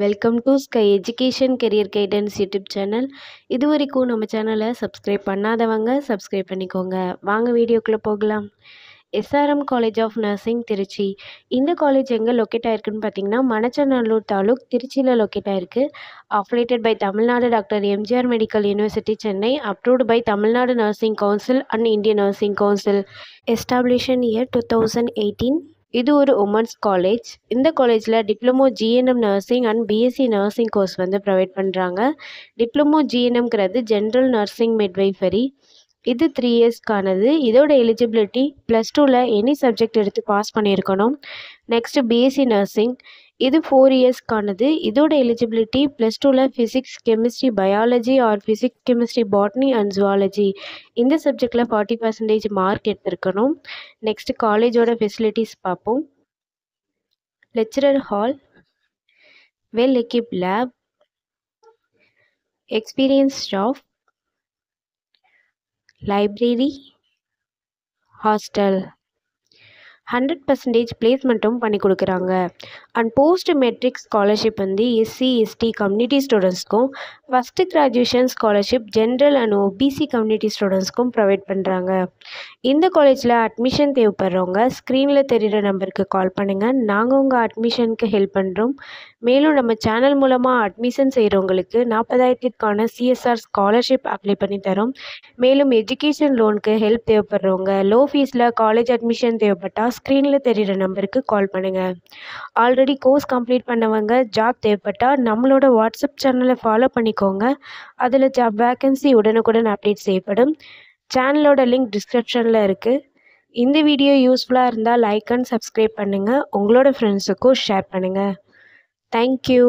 Welcome to sky education career guidance YouTube channel. இது வரைக்கும் நம்ம சேனலை சப்ஸ்கிரைப் பண்ணாதவங்க சப்ஸ்கிரைப் பண்ணிக்கோங்க. வாங்க வீடியோக்குள்ளே போகலாம். SRM college of nursing Trichy. இந்த காலேஜ் எங்கே லொக்கேட் ஆயிருக்குன்னு பார்த்தீங்கன்னா மணச்சநல்லூர் தாலுக் திருச்சியில் லொக்கேட் ஆயிருக்கு. Affiliated by Tamil Nadu doctor MGR medical university Chennai. Approved by Tamil Nadu nursing council and Indian nursing council. எஸ்டாப்ளிஷன் year 2018. இது ஒரு உமன்ஸ் காலேஜ். இந்த காலேஜில் diploma GNM nursing and BSc nursing course provide பண்ணுறாங்க. Diploma ஜிஎன்எம்ங்கிறது general nursing midwifery. இது 3 இயர்ஸ்க்கானது. இதோட எலிஜிபிலிட்டி +2ல் எனி சப்ஜெக்ட் எடுத்து pass பண்ணியிருக்கணும். Next BSc nursing. இது 4 இயர்ஸ்க்கானது. இதோட எலிஜிபிலிட்டி +2ல் physics, chemistry, biology R physics, chemistry, botany and zoology இந்த சப்ஜெக்டில் 40% மார்க் எடுத்திருக்கணும். நெக்ஸ்ட் காலேஜோட ஃபெசிலிட்டிஸ் பார்ப்போம். Lecturer hall, well equipped lab, experience staff, library, hostel. 100% பிளேஸ்மெண்ட்டும் பண்ணி கொடுக்குறாங்க. And post matric scholarship SC ST community ஸ்டூடெண்ட்ஸ்க்கும், first graduation scholarship general and OBC community ஸ்டூடெண்ட்ஸ்க்கும் ப்ரொவைட் பண்ணுறாங்க. இந்த காலேஜில் அட்மிஷன் தேவைப்படுறவங்க ஸ்க்ரீனில் தெரிகிற நம்பருக்கு கால் பண்ணுங்கள். நாங்கள் உங்கள் அட்மிஷனுக்கு ஹெல்ப் பண்ணுறோம். மேலும் நம்ம சேனல் மூலமாக அட்மிஷன் செய்கிறவங்களுக்கு 40,000க்கான சிஎஸ்ஆர் ஸ்காலர்ஷிப் அப்ளை பண்ணி தரோம். மேலும் எஜுகேஷன் லோனுக்கு ஹெல்ப் தேவைப்படுறவங்க லோ ஃபீஸில் காலேஜ் அட்மிஷன் தேவைப்பட்டால் ஸ்க்ரீனில் தெரிகிற நம்பருக்கு கால் பண்ணுங்கள். ஆல்ரெடி கோர்ஸ் கம்ப்ளீட் பண்ணவங்க ஜாப் தேவைப்பட்டால் நம்மளோட வாட்ஸ்அப் சேனலை ஃபாலோ பண்ணிக்கோங்க. அதில் ஜாப் வேக்கன்சி உடனுக்குடன் அப்டேட் செய்யப்படும். சேனலோட லிங்க் டிஸ்கிரிப்ஷனில் இருக்குது. இந்த வீடியோ யூஸ்ஃபுல்லாக இருந்தால் லைக் அண்ட் சப்ஸ்கிரைப் பண்ணுங்கள். உங்களோட ஃப்ரெண்ட்ஸுக்கும் ஷேர் பண்ணுங்கள். தேங்க்யூ.